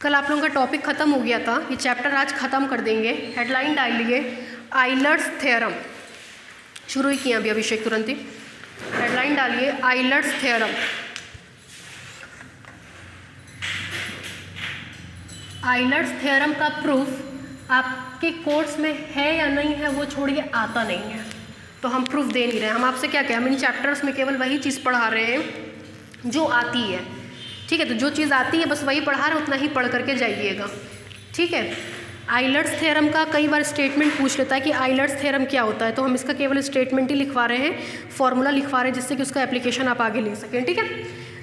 कल आप लोगों का टॉपिक ख़त्म हो गया था, ये चैप्टर आज ख़त्म कर देंगे। हेडलाइन डालिए आइलर्स थ्योरम। शुरू ही किया अभी अभिषेक तुरंत ही। हेडलाइन डालिए आइलर्स थ्योरम। आइलर्स थ्योरम का प्रूफ आपके कोर्स में है या नहीं है वो छोड़िए, आता नहीं है तो हम प्रूफ दे नहीं रहे। हम आपसे क्या कहें, हम इन चैप्टर्स में केवल वही चीज़ पढ़ा रहे हैं जो आती है। ठीक है, तो जो चीज़ आती है बस वही पढ़ा रहे, उतना ही पढ़ करके जाइएगा। ठीक है, आइलर्स थ्योरम का कई बार स्टेटमेंट पूछ लेता है कि आइलर्स थ्योरम क्या होता है, तो हम इसका केवल स्टेटमेंट ही लिखवा रहे हैं, फॉर्मूला लिखवा रहे हैं जिससे कि उसका एप्लीकेशन आप आगे ले सकें। ठीक है,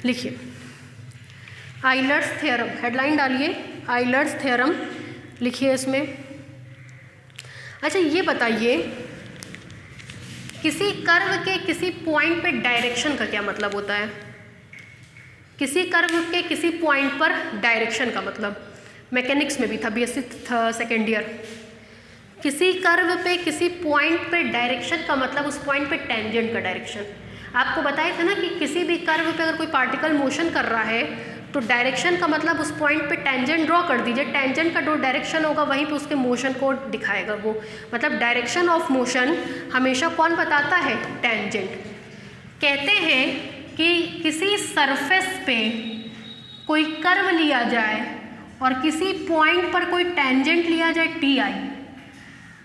लिखिए आइलर्स थ्योरम। हेडलाइन डालिए आइलर्स थ्योरम, लिखिए इसमें। अच्छा ये बताइए, किसी कर्व के किसी पॉइंट पे डायरेक्शन का क्या मतलब होता है? किसी कर्व के किसी पॉइंट पर डायरेक्शन का मतलब मैकेनिक्स में भी था, बीएससी सेकेंड ईयर। किसी कर्व पे किसी पॉइंट पे डायरेक्शन का मतलब उस पॉइंट पे टेंजेंट का डायरेक्शन। आपको बताया था ना कि किसी भी कर्व पे अगर कोई पार्टिकल मोशन कर रहा है तो डायरेक्शन का मतलब उस पॉइंट पे टेंजेंट ड्रॉ कर दीजिए। टेंजेंट का जो डायरेक्शन होगा वहीं पे उसके मोशन को दिखाएगा वो, मतलब डायरेक्शन ऑफ मोशन हमेशा कौन बताता है? टेंजेंट। कहते हैं कि किसी सरफेस पे कोई कर्व लिया जाए और किसी पॉइंट पर कोई टेंजेंट लिया जाए टी आई,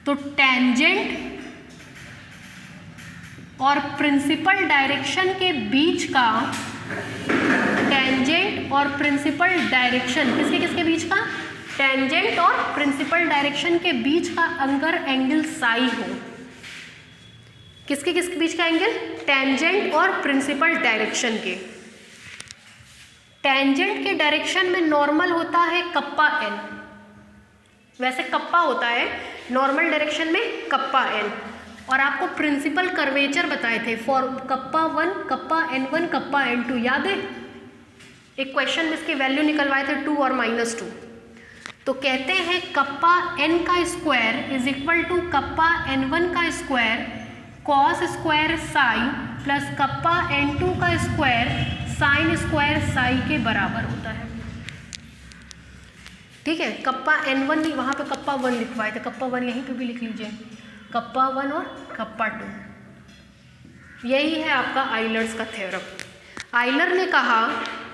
तो टेंजेंट और प्रिंसिपल डायरेक्शन के बीच का, टेंजेंट और प्रिंसिपल डायरेक्शन किसके किसके बीच का? टेंजेंट और प्रिंसिपल डायरेक्शन के बीच का अगर एंगल साई हो, किसके किसके बीच का एंगल? टेंजेंट और प्रिंसिपल डायरेक्शन के। टेंजेंट के डायरेक्शन में नॉर्मल होता है कप्पा एन, वैसे कप्पा होता है नॉर्मल डायरेक्शन में कप्पा एन, और आपको प्रिंसिपल कर्वेचर बताए थे for kappa 1, kappa n1, kappa n2, याद है? एक क्वेश्चन में इसकी वैल्यू निकलवाए थे 2 और -2। तो कहते हैं कप्पा n का square is equal to kappa n1 का square cos square psi plus kappa n2 का स्क्वायर साइन स्क्वायर साई के बराबर होता है। ठीक है, कप्पा n1 नहीं, वहाँ पे कप्पा 1 लिखवाए थे, कप्पा 1 यहीं पे भी लिख लीजिए, कप्पा 1 और कप्पा 2। यही है आपका आइलर्स का थ्योरम। आइलर ने कहा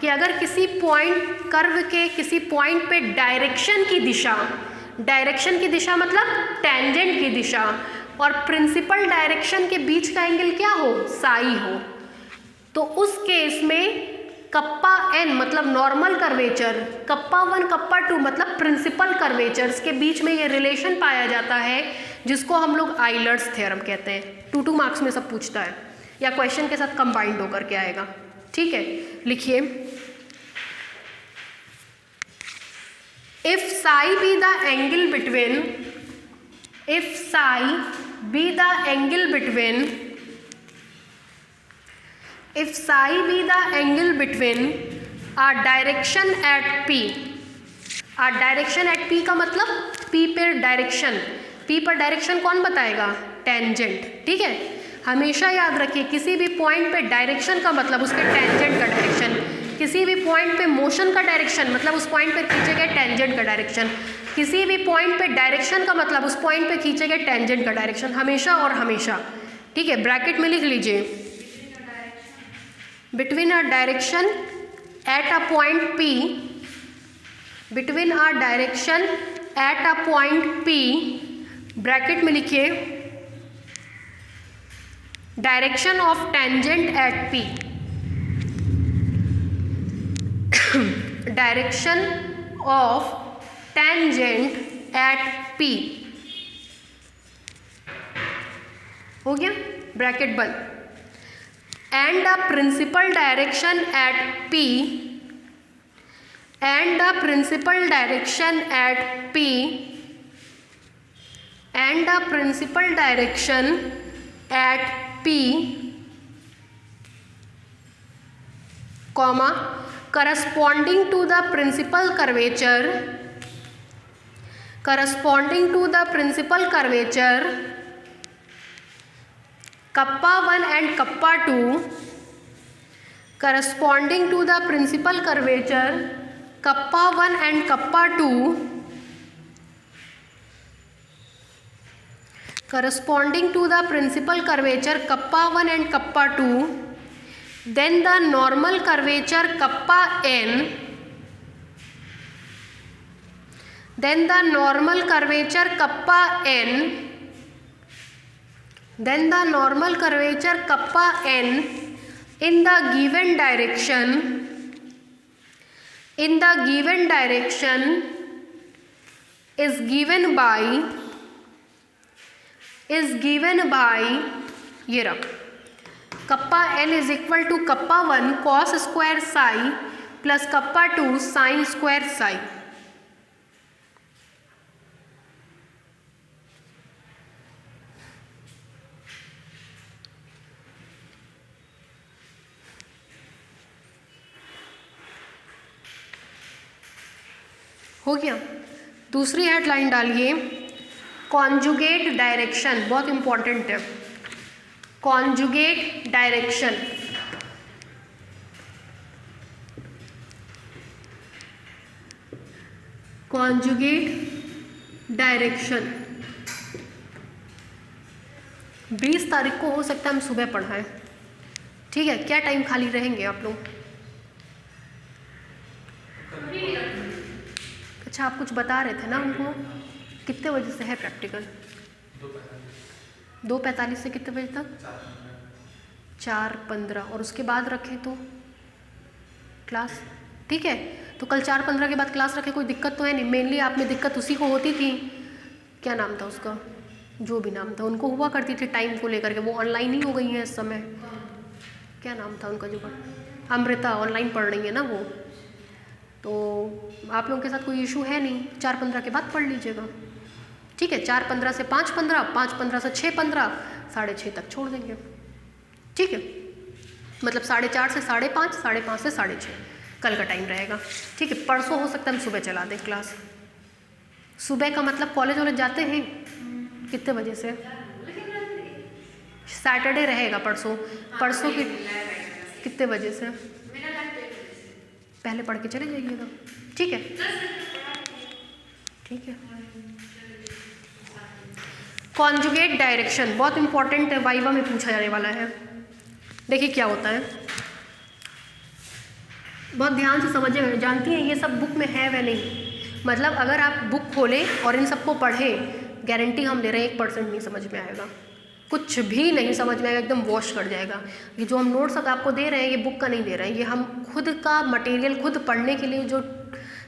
कि अगर किसी पॉइंट कर्व के किसी पॉइंट पे डायरेक्शन की दिशा मतलब टेंजेंट की दिशा और प्रिंसिपल डायरेक्शन के बीच का एंगल क्या हो? साई हो, तो उस केस में कप्पा n मतलब नॉर्मल कर्वेचर, कप्पा 1 कप्पा 2 मतलब प्रिंसिपल कर्वेचर्स के बीच में ये रिलेशन पाया जाता है जिसको हम लोग आइलर्स थ्योरम कहते हैं। 2 मार्क्स में सब पूछता है या क्वेश्चन के साथ कंबाइंड होकर के आएगा। ठीक है, लिखिए if Sai be the angle between, if Sai be the angle between, if psi be the angle between a direction at P, a direction at P का मतलब P पर डायरेक्शन, P पर डायरेक्शन कौन बताएगा? टेंजेंट। ठीक है, हमेशा याद रखिए किसी भी पॉइंट पे डायरेक्शन का मतलब उसके टेंजेंट का डायरेक्शन, किसी भी पॉइंट पे मोशन का डायरेक्शन मतलब उस पॉइंट पे खींचे गए टेंजेंट का डायरेक्शन, किसी भी पॉइंट पे डायरेक्शन का मतलब उस पॉइंट पे खींचे गए टेंजेंट का डायरेक्शन, हमेशा और हमेशा। ठीक है, ब्रैकेट में लिख लीजिए between a direction at a point P, between a direction at a point P, bracket में लिखिए direction of tangent at P, direction of tangent at P। हो गया, ब्रैकेट बंद। and the principal direction at P, and the principal direction at P, and the principal direction at P, comma corresponding to the principal curvature, corresponding to the principal curvature kappa 1 and kappa 2 corresponding to the principal curvature kappa 1 and kappa 2 corresponding to the principal curvature kappa 1 and kappa 2, then the normal curvature kappa n, then the normal curvature kappa n, then the normal curvature kappa n in the given direction is given by ये रहा kappa n is equal to kappa 1 cos square psi plus kappa 2 sine square psi. हो गया। दूसरी headline डालिए conjugate direction, बहुत important है। Conjugate direction, conjugate direction 20 तारीख को हो सकता है हम सुबह पढ़ाएं, ठीक है? क्या टाइम खाली रहेंगे आप लोग? अच्छा, आप कुछ बता रहे थे ना उनको, कितने बजे से है प्रैक्टिकल? 2:45 से कितने बजे तक? 4:15। और उसके बाद रखें तो क्लास, ठीक है? तो कल 4:15 के बाद क्लास रखें, कोई दिक्कत तो है नहीं। मेनली आप में दिक्कत उसी को होती थी, क्या नाम था उसका, जो भी नाम था, उनको हुआ करती थी टाइम को लेकर के। वो ऑनलाइन ही हो गई हैं इस समय। क्या नाम था उनका, जो अमृता ऑनलाइन पढ़ रही है ना वो। तो आप लोगों के साथ कोई इशू है नहीं, 4:15 के बाद पढ़ लीजिएगा, ठीक है? 4:15 से 5:15, 5:15 से 6:15, 6:30 तक छोड़ देंगे, ठीक है? मतलब 4:30 से 5:30, 5:30 से 6:30 कल का टाइम रहेगा, ठीक है? परसों हो सकता है हम सुबह चला दें क्लास। सुबह का मतलब कॉलेज वॉलेज जाते हैं कितने बजे से? सैटरडे रहेगा परसों। परसों की कितने बजे से? पहले पढ़ के चले जाइएगा, ठीक है? ठीक है। कॉन्जुगेट डायरेक्शन बहुत इंपॉर्टेंट है, वाइवा में पूछा जाने वाला है। देखिए क्या होता है, बहुत ध्यान से समझिएगा। जानती हैं ये सब बुक में है वह नहीं, मतलब अगर आप बुक खोलें और इन सबको पढ़ें, गारंटी हम ले रहे हैं 1% नहीं समझ में आएगा, कुछ भी नहीं समझ में आएगा, एकदम वॉश कर जाएगा। ये जो हम नोट्स अब आपको दे रहे हैं, ये बुक का नहीं दे रहे हैं, ये हम खुद का मटेरियल खुद पढ़ने के लिए जो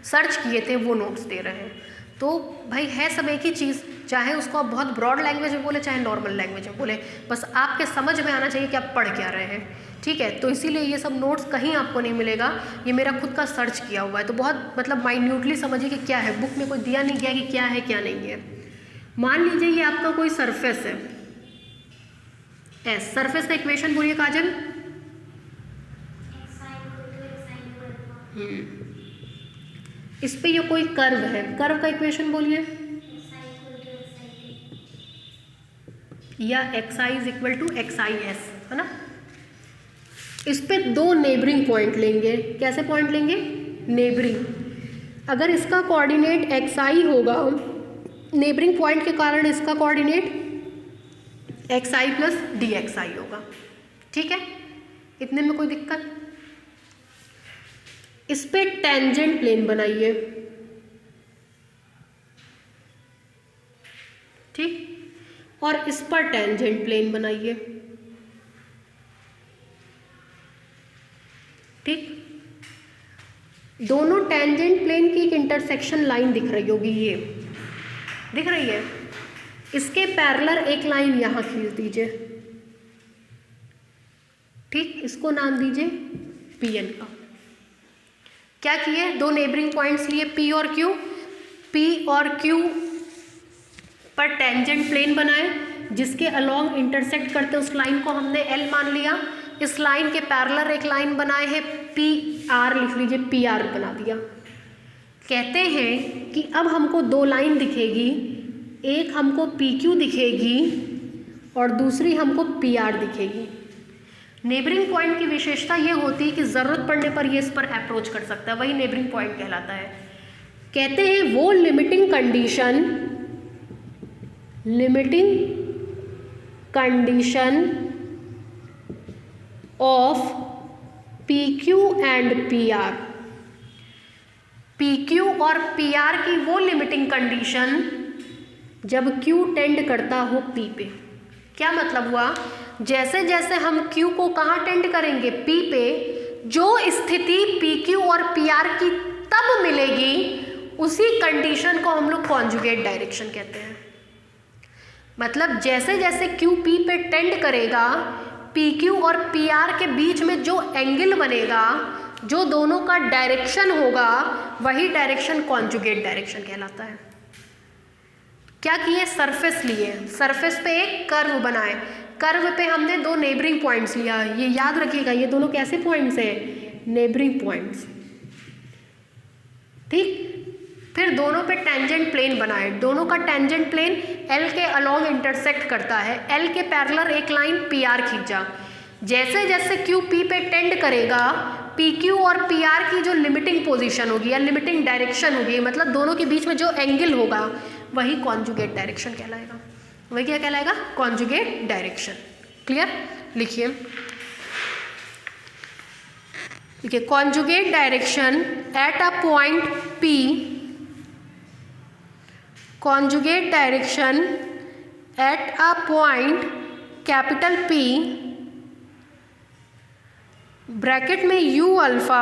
सर्च किए थे वो नोट्स दे रहे हैं। तो भाई है सब एक ही चीज़, चाहे उसको आप बहुत ब्रॉड लैंग्वेज में बोले चाहे नॉर्मल लैंग्वेज में बोले, बस आपके समझ में आना चाहिए कि आप पढ़ क्या रहे हैं, ठीक है? तो इसीलिए ये सब नोट्स कहीं आपको नहीं मिलेगा, ये मेरा खुद का सर्च किया हुआ है। तो बहुत मतलब माइन्यूटली समझिए कि क्या है, बुक में कोई दिया नहीं गया कि क्या है क्या नहीं है। मान लीजिए ये आपका कोई सरफेस है, एस, सरफेस का इक्वेशन बोलिए काजल। इस पे ये कोई कर्व है, कर्व का इक्वेशन बोलिए, या xi is equal to xis, है ना? इस पे दो नेबरिंग पॉइंट लेंगे। कैसे पॉइंट लेंगे? नेबरिंग। अगर इसका कोऑर्डिनेट xi होगा, नेबरिंग पॉइंट के कारण इसका कोऑर्डिनेट xi प्लस dxi होगा, ठीक है? इतने में कोई दिक्कत? इस पे टेंजेंट प्लेन बनाइए, ठीक? और इस पर टेंजेंट प्लेन बनाइए, ठीक? दोनों टेंजेंट प्लेन की एक इंटरसेक्शन लाइन दिख रही होगी, ये दिख रही है। इसके पैरेलल एक लाइन यहाँ खींच दीजिए, ठीक? इसको नाम दीजिए Pn का। क्या किए? दो नेबरिंग पॉइंट्स लिए P और Q, P और Q पर टेंजेंट प्लेन बनाए, जिसके अलोंग इंटरसेक्ट करते उस लाइन को हमने L मान लिया। इस लाइन के पैरेलल एक लाइन बनाए है PR, लिख लीजिए PR बना दिया। कहते हैं कि अब हमको दो लाइन दिखेगी, एक हमको PQ दिखेगी और दूसरी हमको PR दिखेगी। नेबरिंग पॉइंट की विशेषता ये होती है कि ज़रूरत पड़ने पर ये इस पर अप्रोच कर सकता है, वही नेबरिंग पॉइंट कहलाता है। कहते हैं वो limiting condition of PQ and PR। PQ और PR की वो लिमिटिंग कंडीशन जब Q टेंड करता हो P पे। क्या मतलब हुआ, जैसे जैसे हम Q को कहाँ टेंड करेंगे, P पे, जो स्थिति PQ और PR की तब मिलेगी उसी कंडीशन को हम लोग कॉन्जुगेट डायरेक्शन कहते हैं। मतलब जैसे जैसे Q P पे टेंड करेगा, PQ और PR के बीच में जो एंगल बनेगा, जो दोनों का डायरेक्शन होगा, वही डायरेक्शन कॉन्जुगेट डायरेक्शन कहलाता है। क्या किए, सरफेस लिए, सरफेस पे एक कर्व बनाए, कर्व पे हमने दो नेबरिंग पॉइंट्स लिया। ये याद रखिएगा, ये दोनों कैसे पॉइंट्स हैं, नेबरिंग पॉइंट्स, ठीक। फिर दोनों पे टेंजेंट प्लेन बनाए, दोनों का टेंजेंट प्लेन L के अलोंग इंटरसेक्ट करता है, L के पैरेलल एक लाइन PR खींचा। जैसे जैसे Q P पे टेंड करेगा, PQ और PR की जो लिमिटिंग पोजीशन होगी या लिमिटिंग डायरेक्शन होगी, मतलब दोनों के बीच में जो एंगल होगा, वही कॉन्जुगेट डायरेक्शन कहलाएगा। वही क्या कहलाएगा, कॉन्जुगेट डायरेक्शन। क्लियर, लिखिए, देखिए, conjugate direction at a point P, conjugate direction at a point capital P, bracket में U अल्फा,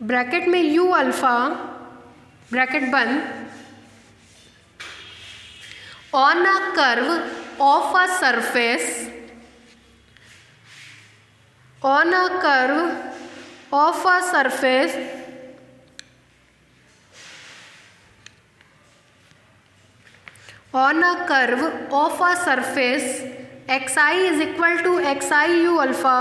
ब्रैकेट में U अल्फा, ब्रैकेट बंद, on a curve of a surface, on a curve of a surface on a curve of a surface xi is equal to xi u alpha,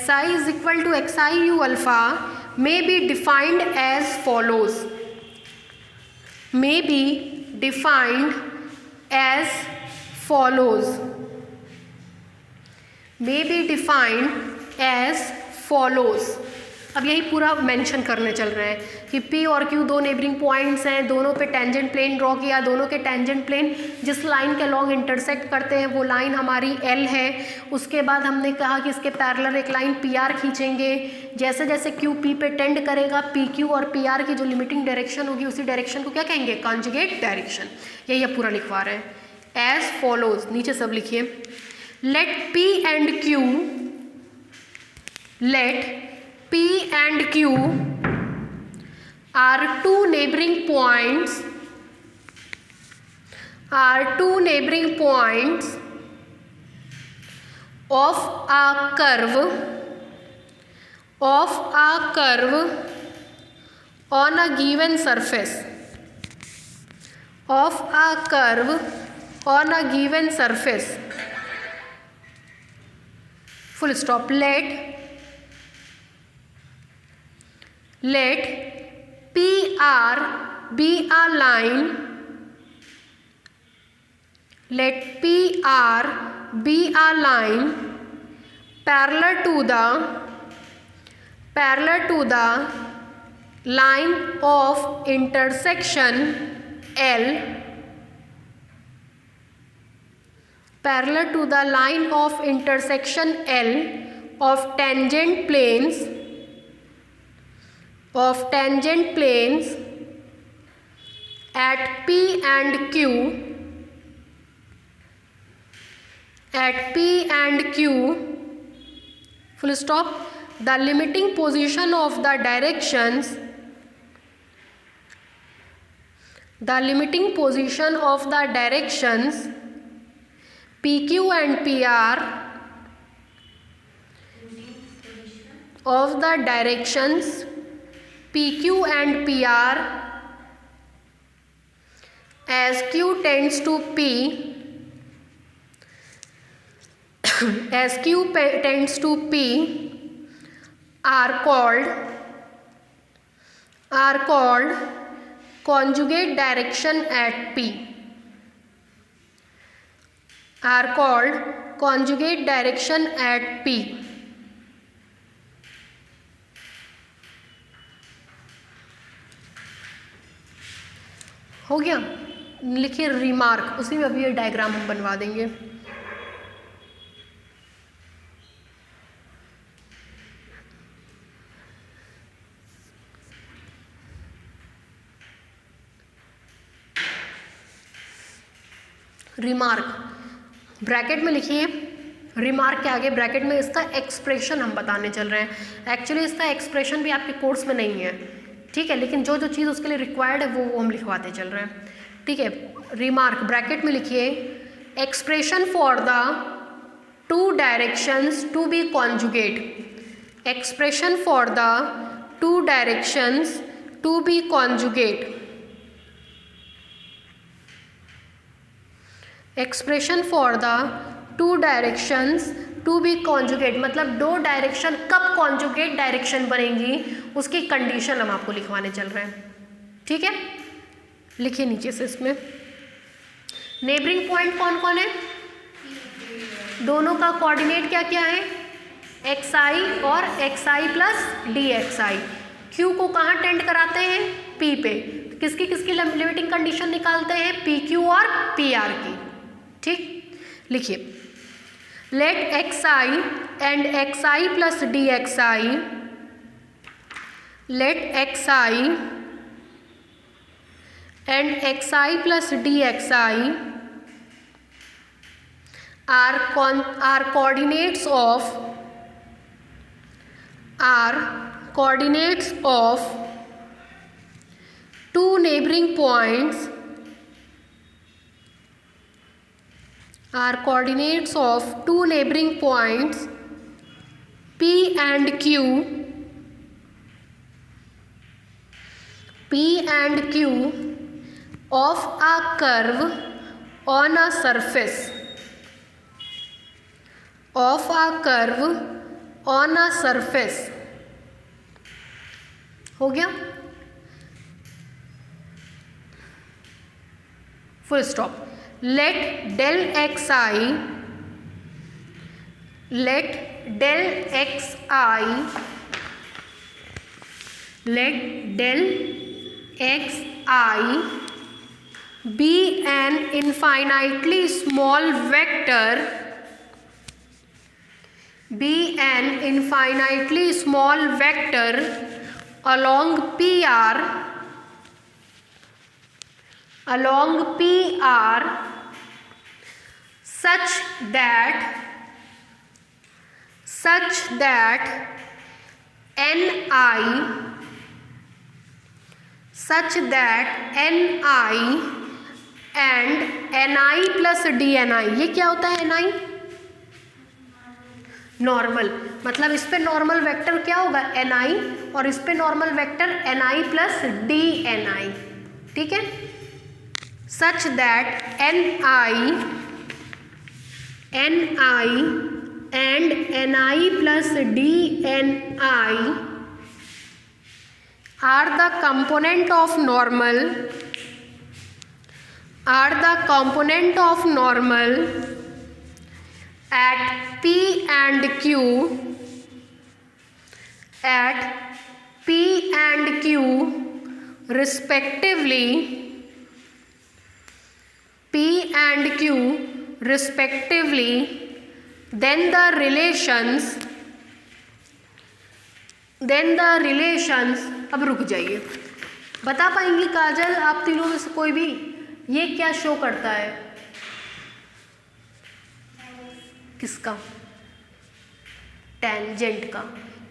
xi is equal to xi u alpha may be defined as follows, may be defined as follows, may be defined as follows। अब यही पूरा mention करने चल रहे हैं कि P और Q दो नेबरिंग पॉइंट्स हैं, दोनों पे टेंजेंट प्लेन ड्रॉ किया, दोनों के टेंजेंट प्लेन जिस लाइन के लॉन्ग इंटरसेक्ट करते हैं वो लाइन हमारी L है। उसके बाद हमने कहा कि इसके पैरेलल एक लाइन PR खींचेंगे। जैसे जैसे Q P पे टेंड करेगा, PQ और PR की जो लिमिटिंग डायरेक्शन होगी, उसी डायरेक्शन को क्या कहेंगे, कॉन्जुगेट डायरेक्शन। यही अब पूरा लिखवा रहे हैं। एज फॉलोज, नीचे सब लिखिए, let P and Q, let P and Q are two neighboring points, are two neighboring points of a curve, of a curve on a given surface, of a curve on a given surface, full stop। Let PR be a line, let PR be a line parallel to the line of intersection L, parallel to the line of intersection L of tangent planes, of tangent planes at P and Q, at P and Q, full stop। The limiting position of the directions, the limiting position of the directions PQ and PR, of the directions PQ and PR as Q tends to P, as Q tends to P are called conjugate direction at P are called conjugate direction at P. हो गया, लिखिए remark, उसी में अभी ये diagram हम बनवा देंगे। रिमार्क ब्रैकेट में लिखिए, रिमार्क के आगे ब्रैकेट में इसका एक्सप्रेशन हम बताने चल रहे हैं। एक्चुअली इसका एक्सप्रेशन भी आपके कोर्स में नहीं है, ठीक है, लेकिन जो जो चीज़ उसके लिए रिक्वायर्ड है वो हम लिखवाते चल रहे हैं, ठीक है। रिमार्क ब्रैकेट में लिखिए, expression for the two directions to be conjugate, expression for the two directions to be conjugate, expression for the two directions to be conjugate, मतलब दो डायरेक्शन कब कॉन्जुगेट डायरेक्शन बनेंगी उसकी कंडीशन हम आपको लिखवाने चल रहे हैं, ठीक है। लिखिए नीचे से इसमें नेबरिंग पॉइंट कौन कौन है, दोनों का कोऑर्डिनेट क्या क्या है, xi और xi प्लस dxi। q को कहाँ टेंड कराते हैं, p पे, किसकी किसकी लिमिटिंग कंडीशन निकालते हैं, pq और pr की, ठीक। लिखिए let xi and xi plus dxi, let xi and xi plus dxi are coordinates of two neighboring points, are coordinates of two neighboring points P and Q of a curve on a surface, of a curve on a surface। हो गया, full stop. Let del xi, let del xi be an infinitely small vector, be an infinitely small vector along PR such that ni and ni plus dni, ये क्या होता है ni, normal, मतलब इस पे normal vector क्या होगा ni और इस पे normal vector ni plus dni, ठीक है। Such that ni and ni plus dni are the component of normal at P and Q respectively, then the relations, अब रुक जाइए, बता पाएंगी काजल आप तीनों में से कोई भी, ये क्या शो करता है, किसका, टेंजेंट का,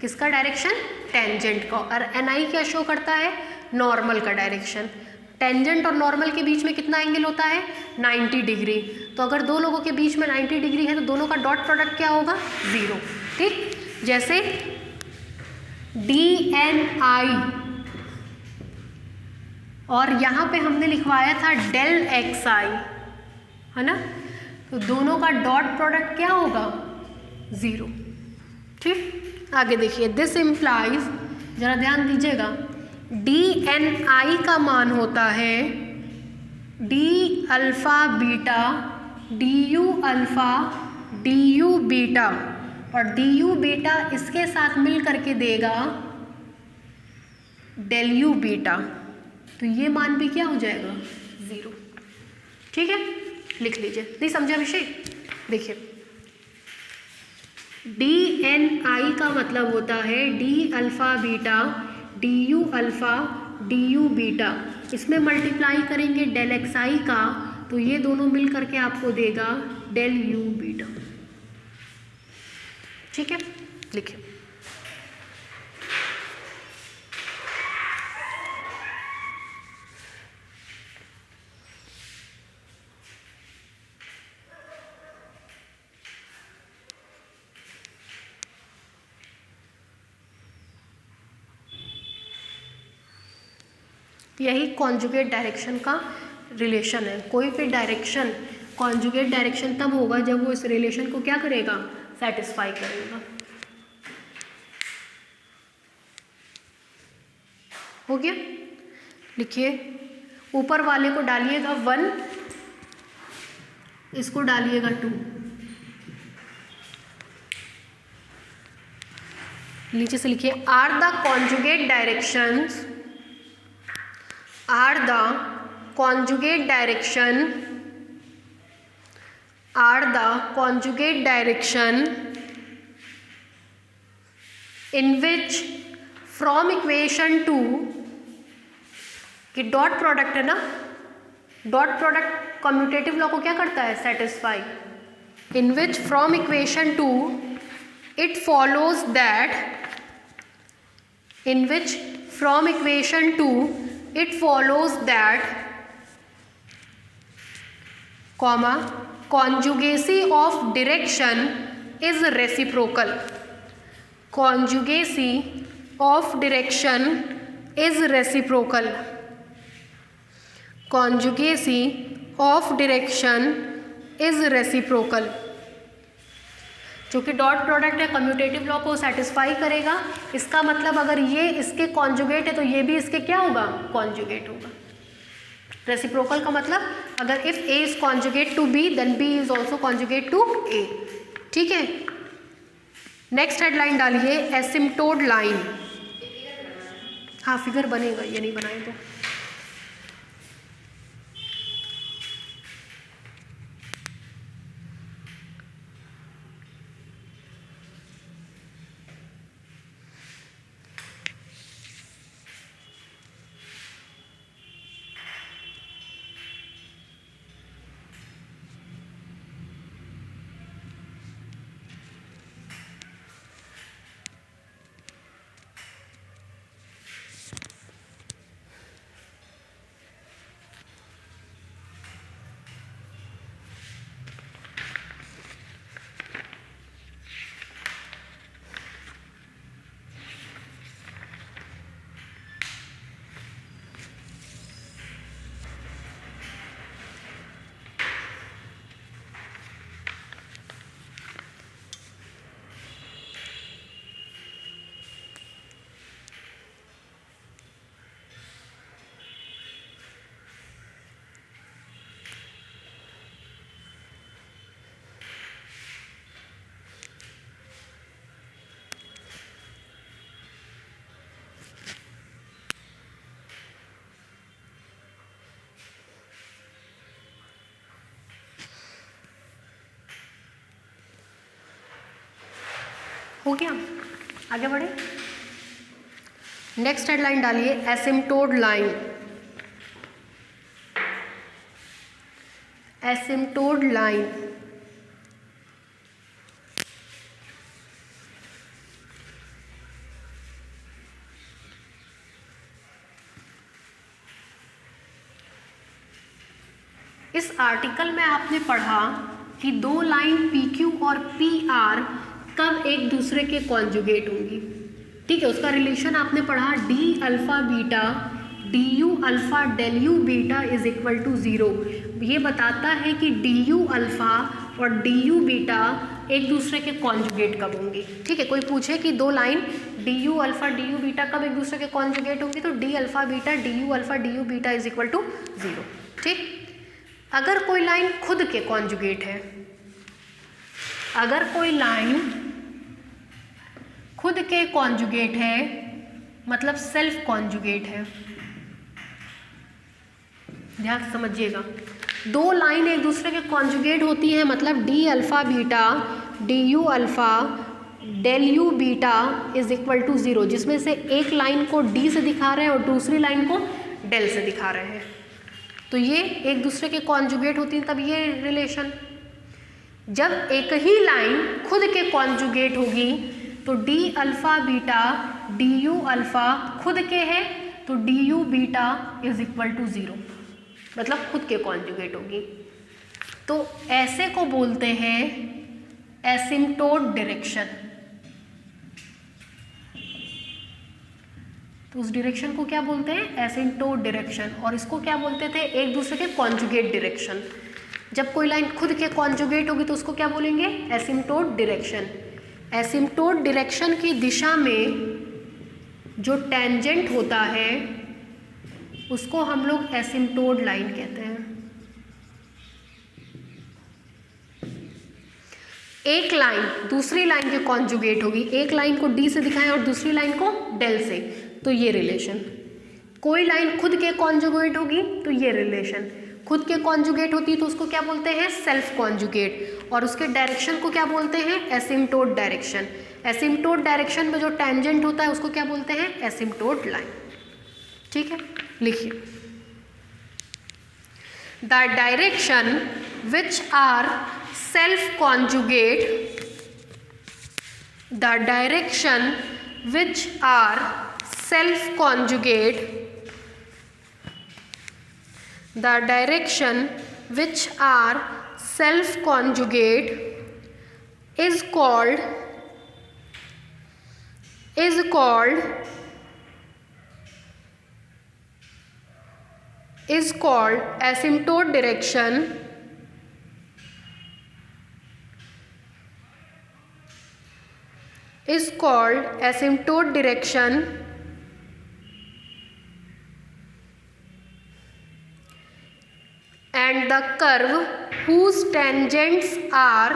किसका डायरेक्शन, टेंजेंट का, और ni क्या शो करता है, नॉर्मल का डायरेक्शन। टेंजेंट और नॉर्मल के बीच में कितना एंगल होता है, 90 डिग्री। तो अगर दो लोगों के बीच में 90 डिग्री है तो दोनों का डॉट प्रोडक्ट क्या होगा, 0, ठीक। जैसे DNI और यहाँ पे हमने लिखवाया था डेल XI, है ना, तो दोनों का डॉट प्रोडक्ट क्या होगा, 0, ठीक। आगे देखिए, दिस इम्प्लाइज, जरा ध्यान दीजिएगा, डी एन आई का मान होता है D alpha beta D U alpha D U beta, और डी यू बीटा इसके साथ मिल करके देगा डेल यू बीटा, तो ये मान भी क्या हो जाएगा 0। ठीक है, लिख लीजिए। नहीं समझा विषय? देखिए डी एन आई का मतलब होता है D alpha beta D U alpha D U beta, इसमें मल्टीप्लाई करेंगे डेल एक्स आई का, तो ये दोनों मिल करके आपको देगा डेल यू बीटा। ठीक है, लिखिए। यही कॉन्जुगेट डायरेक्शन का रिलेशन है। कोई भी डायरेक्शन कॉन्जुगेट डायरेक्शन तब होगा जब वो इस रिलेशन को क्या करेगा, सेटिस्फाई करेगा। हो गया? लिखिए, ऊपर वाले को डालिएगा 1, इसको डालिएगा 2। नीचे से लिखिए are the conjugate directions are the conjugate direction in which from equation 2 कि डॉट प्रोडक्ट है ना, डॉट प्रोडक्ट कम्यूटेटिव लॉ को क्या करता है, satisfy. In which from equation 2 it follows that it follows that, conjugacy of direction is reciprocal. Conjugacy of direction is reciprocal. Conjugacy of direction is reciprocal. जो कि dot product है commutative law को satisfy करेगा। इसका मतलब अगर ये इसके कॉन्जुगेट है तो ये भी इसके क्या होगा, कॉन्जुगेट होगा। रेसिप्रोकल का मतलब अगर if A is conjugate to B then B is also conjugate to A. ठीक है, नेक्स्ट हेडलाइन डालिए एसिम्प्टोड लाइन। हाँ फिगर बनेगा, ये नहीं बनाए तो। हो गया, आगे बढ़े। नेक्स्ट हेडलाइन डालिए एसिम्प्टोड लाइन। एसिम्प्टोड लाइन इस आर्टिकल में आपने पढ़ा कि दो लाइन PQ और PR कब एक दूसरे के कॉन्जुगेट होंगी। ठीक है, उसका रिलेशन आपने पढ़ा D alpha beta D U alpha del U beta is equal to 0। ये बताता है कि डी यू अल्फ़ा और डी यू बीटा एक दूसरे के कॉन्जुगेट कब होंगी। ठीक है, कोई पूछे कि दो line D U alpha D U beta कब एक दूसरे के कॉन्जुगेट होंगी, तो D alpha beta D U alpha D U beta is equal to 0। ठीक, अगर कोई लाइन खुद के कॉन्जुगेट है, अगर कोई लाइन खुद के कॉन्जुगेट है मतलब सेल्फ कॉन्जुगेट है, ध्यान से समझिएगा, दो लाइन एक दूसरे के कॉन्जुगेट होती हैं मतलब D alpha beta D U alpha del U beta is equal to 0, जिसमें से एक लाइन को डी से दिखा रहे हैं और दूसरी लाइन को डेल से दिखा रहे हैं, तो ये एक दूसरे के कॉन्जुगेट होती हैं। तब ये रिलेशन, जब एक ही लाइन खुद के कॉन्जुगेट होगी तो D alpha beta D U alpha खुद के है तो D U beta is equal to 0, मतलब खुद के कॉन्जुगेट होगी। तो ऐसे को बोलते हैं एसिम्प्टोट डायरेक्शन। तो उस डायरेक्शन को क्या बोलते हैं, एसिम्प्टोट डायरेक्शन, और इसको क्या बोलते थे, एक दूसरे के कॉन्जुगेट डायरेक्शन। जब कोई लाइन खुद के कॉन्जुगेट होगी तो उसको क्या बोलेंगे, एसिम्प्टोट डायरेक्शन। एसिम्प्टोट डायरेक्शन की दिशा में जो टेंजेंट होता है उसको हम लोग एसिम्प्टोट लाइन कहते हैं। एक लाइन दूसरी लाइन के कॉन्जुगेट होगी, एक लाइन को डी से दिखाएं और दूसरी लाइन को डेल से, तो ये रिलेशन। कोई लाइन खुद के कॉन्जुगेट होगी तो ये रिलेशन, खुद के कॉन्जुगेट होती है तो उसको क्या बोलते हैं, सेल्फ कॉन्जुगेट, और उसके डायरेक्शन को क्या बोलते हैं, एसिम्प्टोट डायरेक्शन। एसिम्प्टोट डायरेक्शन में जो टेंजेंट होता है उसको क्या बोलते हैं, एसिम्प्टोट लाइन। ठीक है, लिखिए, the direction which are self conjugate, the direction which are self conjugate, the direction which are self conjugate is called asymptote direction, is called asymptote direction, and the curve whose tangents are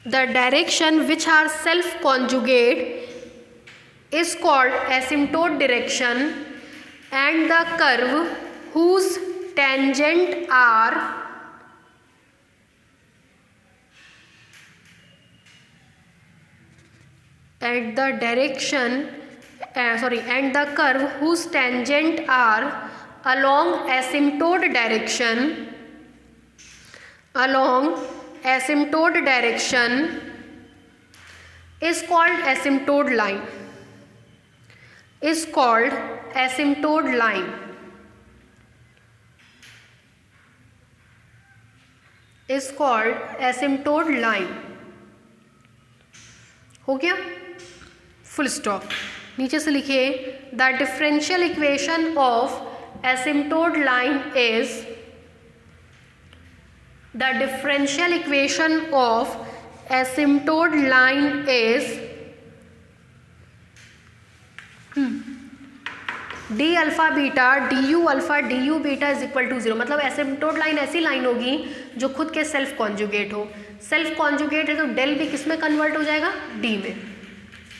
the direction which are self conjugate is called asymptote direction, and the curve whose tangent are and the curve whose tangent are along asymptote direction is called asymptote line, is called asymptote line, is called asymptote line। हो गया, full stop. नीचे से लिखिए, the differential equation of asymptote line is, the differential equation of asymptote line is D alpha beta D U alpha D U beta is equal to 0। मतलब asymptote line ऐसी line होगी जो खुद के self conjugate हो। Self conjugate है तो del भी किस में कन्वर्ट हो जाएगा, डी में।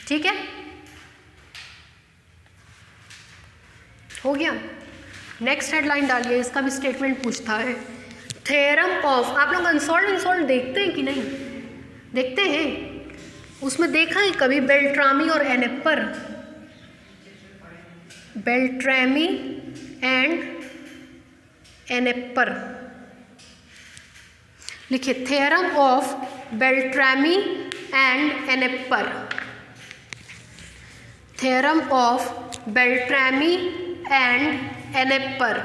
ठीक है, हो गया। नेक्स्ट हेडलाइन डालिए, इसका भी स्टेटमेंट पूछता है। थ्योरम ऑफ, आप लोग अनसॉल्व्ड देखते हैं कि नहीं, देखते हैं, उसमें देखा है कभी बेल्ट्रामी और एनेपर, बेल्ट्रामी एंड एनेपर। लिखिए, theorem of Beltrami and Enneper, theorem of Beltrami and Enneper.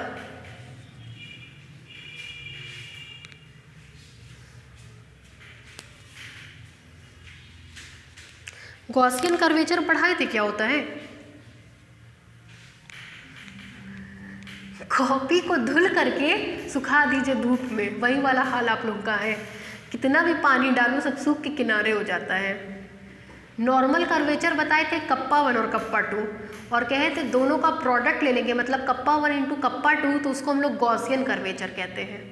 Gaussian curvature पढ़ाए थे, क्या होता है? कॉपी को धुल करके सुखा दीजिए धूप में, वही वाला हाल आप लोग का है। कितना भी पानी डालो सब सूख के किनारे हो जाता है। नॉर्मल कर्वेचर बताए थे कप्पा 1 और कप्पा 2, और कहे थे दोनों का प्रोडक्ट ले लेंगे, मतलब कप्पा 1 इंटू कप्पा 2, तो उसको हम लोग गॉसियन कर्वेचर कहते हैं।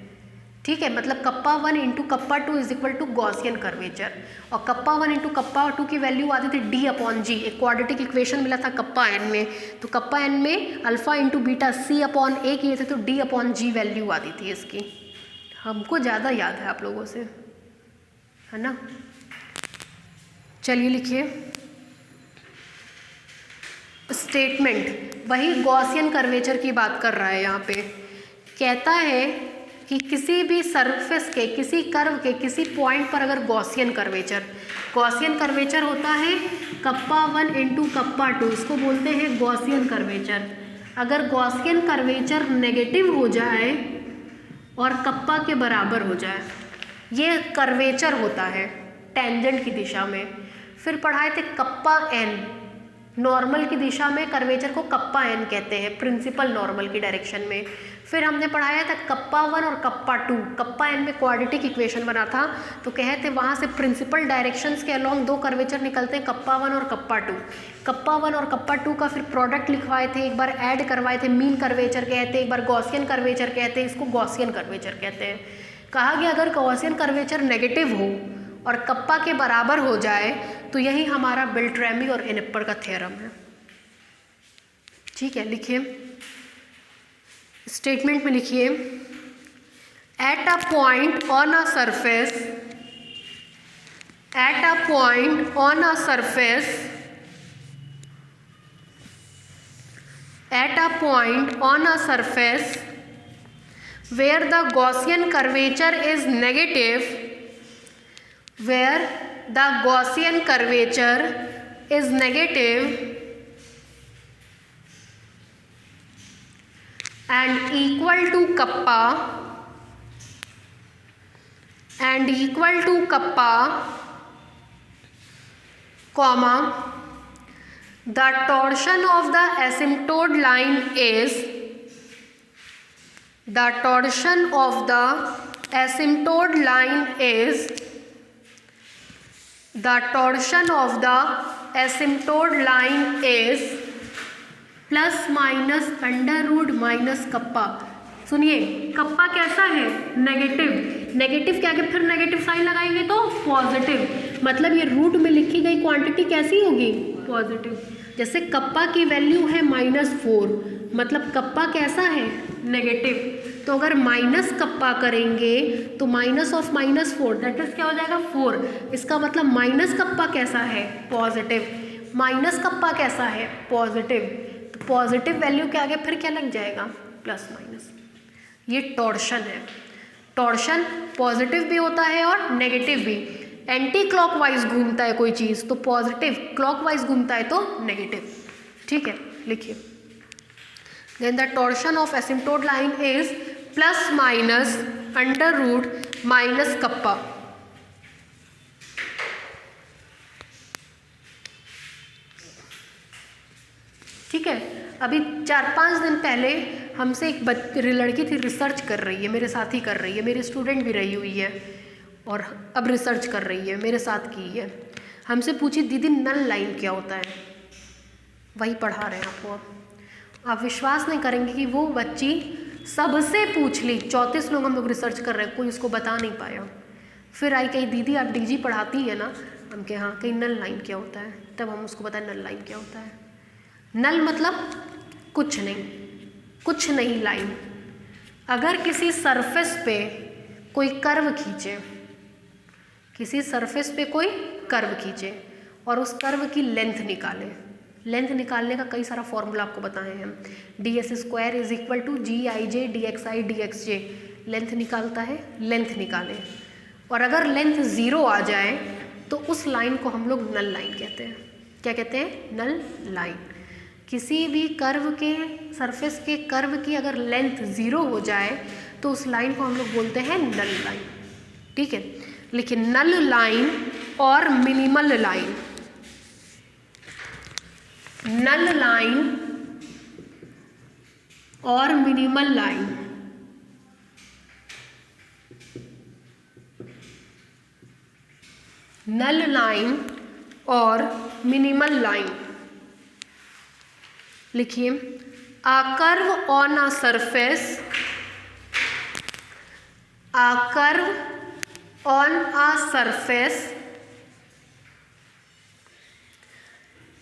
ठीक है, मतलब kappa 1 into kappa 2 is equal to Gaussian curvature. और कप्पा 1 इंटू कप्पा 2 की वैल्यू आती थी D/G, एक क्वाड्रेटिक इक्वेशन मिला था कप्पा n में, तो कप्पा n में अल्फा इंटू बीटा C/A किए थे, तो D/G वैल्यू आती थी इसकी। हमको ज़्यादा याद है आप लोगों से, है ना। चलिए लिखिए स्टेटमेंट, वही गॉसियन कर्वेचर की बात कर रहा है यहाँ पे। कहता है कि किसी भी सरफेस के, किसी कर्व के किसी पॉइंट पर अगर गॉसियन कर्वेचर होता है कप्पा 1 इंटू कप्पा 2, इसको बोलते हैं गॉसियन कर्वेचर। अगर गॉसियन कर्वेचर नेगेटिव हो जाए और कप्पा के बराबर हो जाए, ये कर्वेचर होता है टेंजेंट की दिशा में। फिर पढ़ाए थे कप्पा n, नॉर्मल की दिशा में कर्वेचर को कप्पा n कहते हैं, प्रिंसिपल नॉर्मल की डायरेक्शन में। फिर हमने पढ़ाया था कप्पा 1 और कप्पा 2, कप्पा n में क्वाड्रेटिक इक्वेशन बना था, तो कहे थे वहाँ से प्रिंसिपल डायरेक्शंस के अलोंग दो कर्वेचर निकलते हैं, कप्पा 1 और कप्पा 2। कप्पा 1 और कप्पा 2 का फिर प्रोडक्ट लिखवाए थे, एक बार ऐड करवाए थे, मीन कर्वेचर कहते हैं, एक बार गॉसियन कर्वेचर कहते हैं, इसको गॉसियन कर्वेचर कहते हैं। कहा गया अगर गॉसियन कर्वेचर नेगेटिव हो और कप्पा के बराबर हो जाए तो यही हमारा बेल्ट्रैमी और इनेप्पर का थ्योरम है। ठीक है, लिखिए स्टेटमेंट में लिखिए, at a point on a surface, at a point on a surface, at a point on a surface where the Gaussian curvature is negative, where the Gaussian curvature is negative and equal to kappa, and equal to kappa, comma, the torsion of the asymptote line is, the torsion of the asymptote line is, the torsion of the asymptote line is plus minus under root minus kappa. सुनिए kappa कैसा है, negative, negative के आगे फिर negative sign लगाएंगे तो positive, मतलब ये रूट में लिखी गई क्वांटिटी कैसी होगी, पॉजिटिव। जैसे कप्पा की वैल्यू है -4, मतलब कप्पा कैसा है, नेगेटिव। तो अगर माइनस कप्पा करेंगे तो माइनस ऑफ -4 दैट इज क्या हो जाएगा, 4। इसका मतलब माइनस कप्पा कैसा है, पॉजिटिव। माइनस कप्पा कैसा है, पॉजिटिव। तो पॉजिटिव वैल्यू के आगे फिर क्या लग जाएगा, प्लस माइनस। ये टॉर्शन है। टॉर्शन पॉजिटिव भी होता है और नेगेटिव भी। एंटी क्लॉकवाइज घूमता है कोई चीज़ तो पॉजिटिव, क्लॉकवाइज घूमता है तो नेगेटिव। ठीक है, लिखिए then the torsion of asymptote line is plus minus under root minus kappa. ठीक है, अभी 4-5 दिन पहले हमसे एक लड़की थी, रिसर्च कर रही है, मेरे साथ ही कर रही है, मेरी स्टूडेंट भी रही हुई है और अब रिसर्च कर रही है, मेरे साथ की है। हमसे पूछी दीदी नल लाइन क्या होता है, वही पढ़ा रहे हैं आपको। आप विश्वास नहीं करेंगे कि वो बच्ची सबसे पूछ ली, 34 लोग हम लोग रिसर्च कर रहे हैं, कोई उसको बता नहीं पाया। फिर आई कही दीदी आप डीजी पढ़ाती है ना, हम कहे हाँ। कहीं नल लाइन क्या होता है, तब हम उसको बताएं नल लाइन क्या होता है। नल मतलब कुछ नहीं, कुछ नहीं लाइन। अगर किसी सरफेस पे कोई कर्व खींचे, किसी सरफेस पे कोई कर्व खींचे और उस कर्व की लेंथ निकाले, लेंथ निकालने का कई सारा फॉर्मूला आपको बताए हैं हम। ds² is equal to GIJ dxi dxj, length निकालता है, लेंथ निकाले। और अगर लेंथ 0 आ जाए तो उस लाइन को हम लोग नल लाइन कहते हैं। क्या कहते हैं, नल लाइन। किसी भी कर्व के, सरफेस के कर्व की अगर लेंथ 0 हो जाए तो उस लाइन को हम लोग बोलते हैं नल लाइन। ठीक है, लेकिन नल लाइन और मिनिमल लाइन, नल लाइन और मिनिमल लाइन, नल लाइन और मिनिमल लाइन। लिखिए, a curve on a surface, a curve on a surface,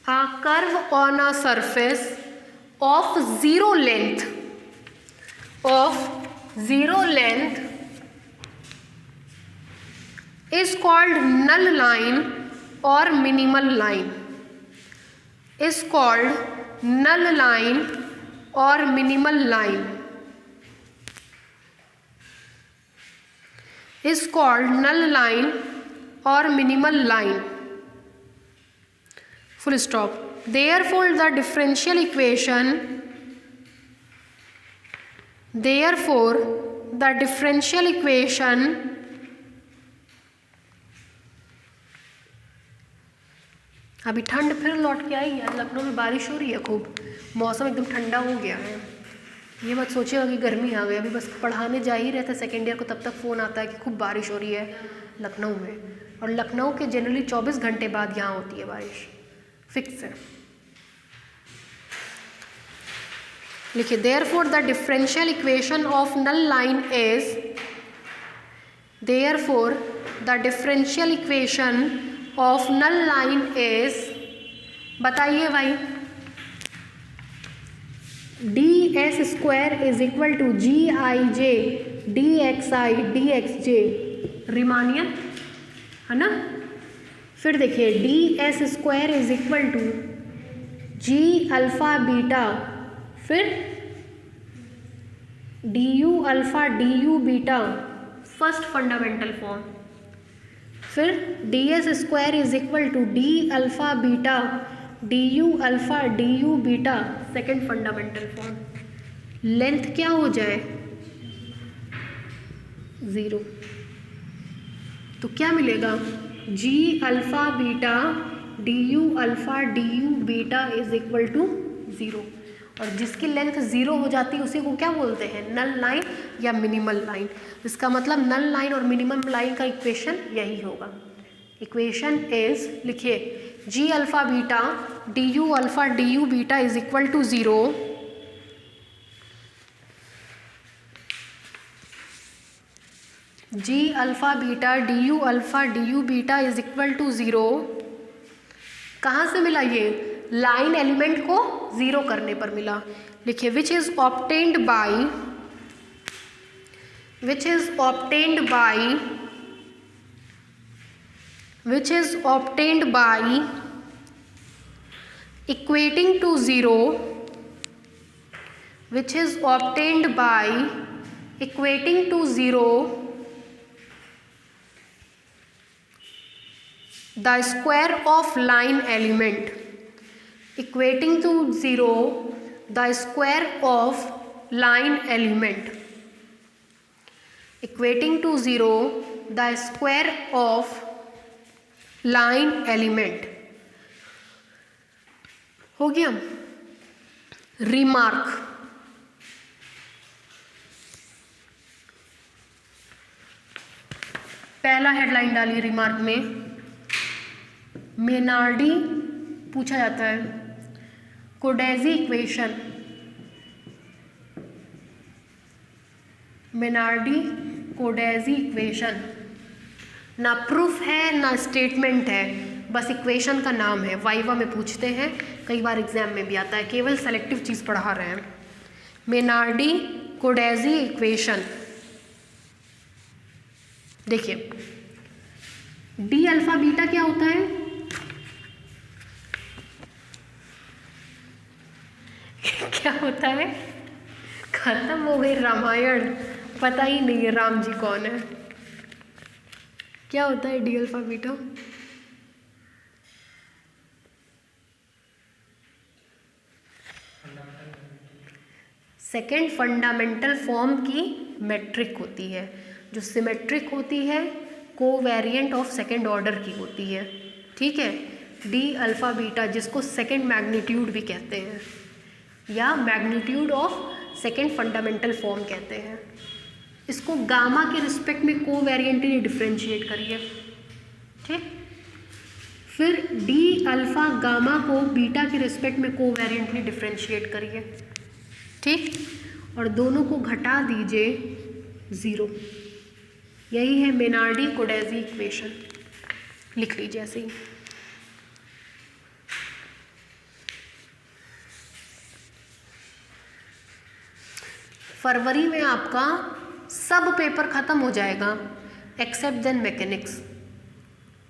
a curve on a surface of zero length, of zero length is called null line or minimal line, is called null line और minimal line, is called null line और minimal line, full stop. Therefore the differential equation, therefore the differential equation अभी ठंड फिर लौट के आई है। लखनऊ में बारिश हो रही है खूब, मौसम एकदम ठंडा हो गया है। ये मत सोचिएगा कि गर्मी आ गई। अभी बस पढ़ाने जा ही रहे थे सेकेंड ईयर को, तब तक फ़ोन आता है कि खूब बारिश हो रही है लखनऊ में। और लखनऊ के जनरली 24 घंटे बाद यहाँ होती है बारिश, फिक्स है। लिखिए, therefore the differential equation of null line is, therefore the differential equation of null line is, बताइए भाई, D S square is equal to G I J D X I D X J, Riemannian है ना। फिर देखिए, D S square is equal to G alpha beta, फिर D U alpha D U beta first fundamental form, फिर D S square is equal to D alpha beta D U alpha D U beta second fundamental form. Length क्या हो जाए, 0, तो क्या मिलेगा, G alpha beta D U alpha D U beta is equal to 0। और जिसकी length 0 हो जाती है उसी को क्या बोलते हैं, नल लाइन या मिनिमल लाइन। इसका मतलब नल लाइन और मिनिमम लाइन का इक्वेशन यही होगा। इक्वेशन इज, लिखिए, G alpha beta D U alpha D U beta is equal to 0, G alpha beta D U alpha D U beta is equal to 0। कहाँ से मिला ये, line element को 0 करने पर मिला। लिखिए, which is obtained by, which is obtained by, which is obtained by equating to 0, which is obtained by equating to 0 the square of line element, equating to 0 the square of line element, equating to 0 the square of line element। हो गया। Remark, पहला headline डालिए remark में, मेनार्डी पूछा जाता है, कोडेज़ी equation, मेनार्डी कोडेज़ी equation, ना proof है ना स्टेटमेंट है, बस इक्वेशन का नाम है। वाइवा में पूछते हैं, कई बार एग्जाम में भी आता है, केवल सेलेक्टिव चीज़ पढ़ा रहे हैं। मेनार्डी कोडेज़ी इक्वेशन, देखिए, डी अल्फ़ा बीटा क्या होता है, क्या होता है, खत्म हो गई रामायण, पता ही नहीं है राम जी कौन है। क्या होता है D alpha beta, second fundamental form की मैट्रिक होती है, जो सिमेट्रिक होती है, कोवेरिएंट ऑफ सेकेंड ऑर्डर की होती है। ठीक है, डी अल्फ़ा बीटा जिसको सेकेंड मैग्नीट्यूड भी कहते हैं या magnitude of second fundamental form कहते हैं। इसको गामा के रिस्पेक्ट में कोवेरिएंटली डिफ्रेंशिएट करिए। ठीक, फिर डी अल्फ़ा गामा को बीटा के रिस्पेक्ट में कोवेरिएंटली डिफ्रेंशिएट करिए, ठीक, और दोनों को घटा दीजिए 0। यही है मेनार्डी-कोडेज़ी इक्वेशन, लिख लीजिए ऐसे ही। फरवरी में आपका सब पेपर ख़त्म हो जाएगा एक्सेप्ट देन मैकेनिक्स,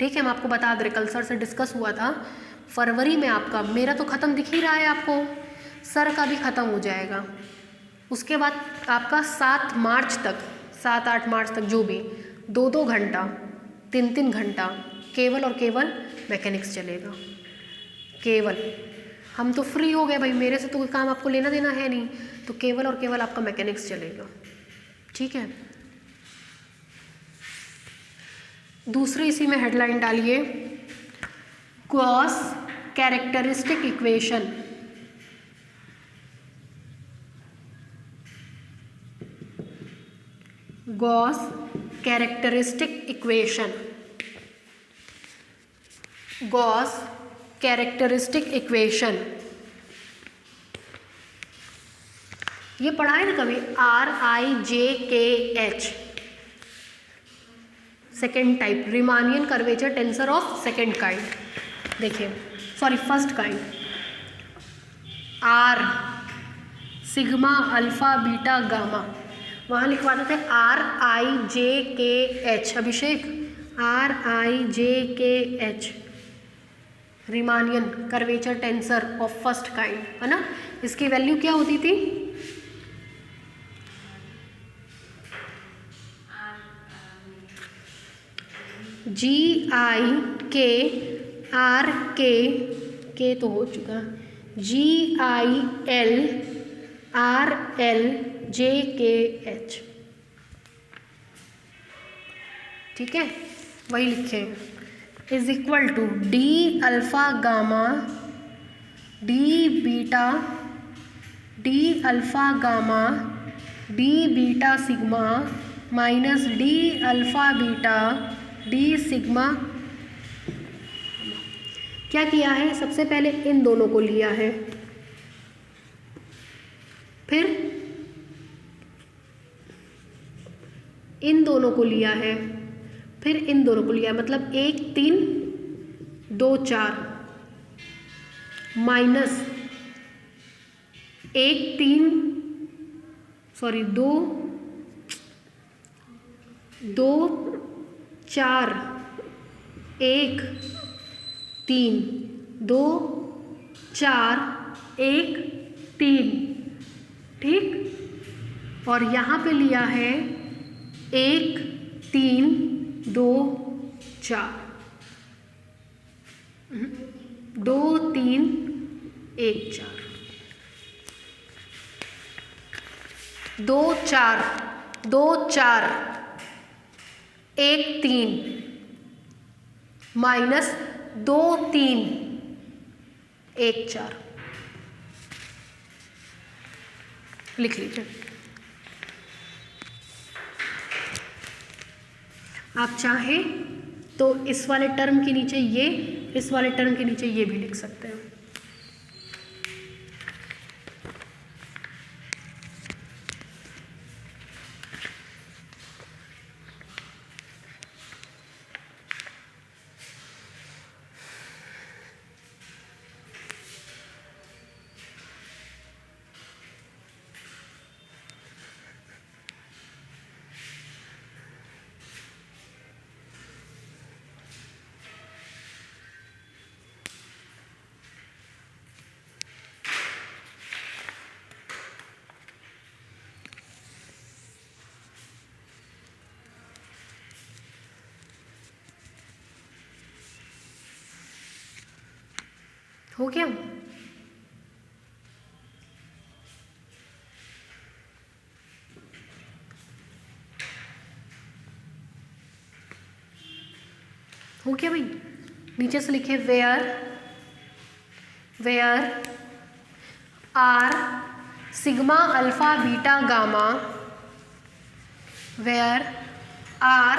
ठीक है। हम आपको बता दे रहे, कल सर से डिस्कस हुआ था, फरवरी में आपका, मेरा तो ख़त्म दिख ही रहा है आपको, सर का भी ख़त्म हो जाएगा। उसके बाद आपका 7 मार्च तक, 7-8 मार्च तक जो भी 2-2 घंटा 3-3 घंटा केवल और केवल मैकेनिक्स चलेगा। केवल, हम तो फ्री हो गए भाई, मेरे से तो कोई काम आपको लेना देना है नहीं, तो केवल और केवल आपका मैकेनिक्स चलेगा, ठीक है। दूसरी इसी में हेडलाइन डालिए, Gauss characteristic equation. Gauss characteristic equation, Gauss characteristic equation, ये पढ़ा है ना कभी, RIJKH, second type, Riemannian curvature tensor of second kind, देखिए sorry first kind, R sigma alpha beta gamma, वहाँ लिखवा देते हैं RIJKH, Abhishek RIJKH, Riemannian curvature tensor of first kind, है ना। इसकी वैल्यू क्या होती थी, GIKRK तो हो चुका, GILRLJKH, ठीक है, वही लिखे, is equal to D alpha gamma D beta D alpha gamma D beta sigma minus D alpha beta D sigma. क्या किया है, सबसे पहले इन दोनों को लिया है, फिर इन दोनों को लिया है, फिर इन दोनों को लिया, मतलब 1 3 2 4 माइनस 1 3 सॉरी 2 2 4 1 3 2 4 1 3, ठीक, और यहाँ पे लिया है 1 3 2 4 2 3 1 4 2 4 2 4 1 3 माइनस 2 3 1 4, लिख लीजिए। आप चाहें तो इस वाले टर्म के नीचे ये, इस वाले टर्म के नीचे ये भी लिख सकते हैं। हो गया, हो गया भाई। नीचे से लिखे where are sigma alpha beta gamma, where are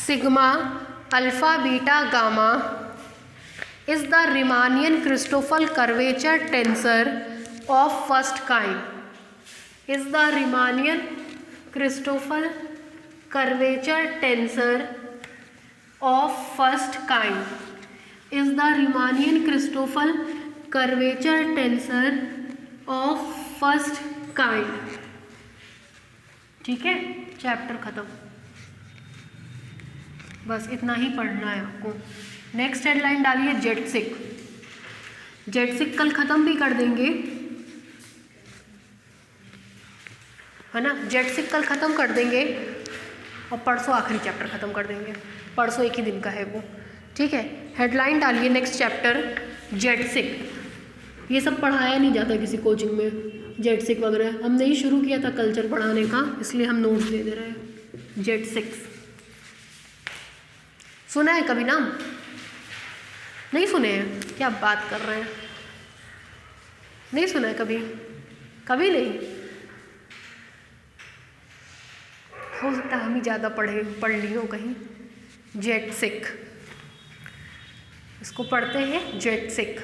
sigma alpha beta gamma is the Riemannian Christoffel curvature tensor of first kind, is the Riemannian Christoffel curvature tensor of first kind, is the Riemannian Christoffel curvature tensor of first kind. ठीक है, chapter खत्म, बस इतना ही पढ़ना है आपको। Next headline डालिए जेटसिक, जेटसिक कल ख़त्म भी कर देंगे, है ना, जेटसिक कल ख़त्म कर देंगे और परसों आखिरी चैप्टर ख़त्म कर देंगे, परसों एक ही दिन का है वो। ठीक है, हेडलाइन डालिए नेक्स्ट चैप्टर जेटसिक। ये सब पढ़ाया नहीं जाता किसी कोचिंग में, जेटसिक वगैरह हमने ही शुरू किया था कल्चर पढ़ाने का, इसलिए हम नोट्स दे दे रहे हैं। जेटसिक्स सुना है कभी नाम? नहीं सुने हैं? क्या बात कर रहे हैं, नहीं सुना है कभी? कभी नहीं? हो सकता है हम ही ज़्यादा पढ़ ली हो कहीं। जेटसिक, इसको पढ़ते हैं जेटसिक।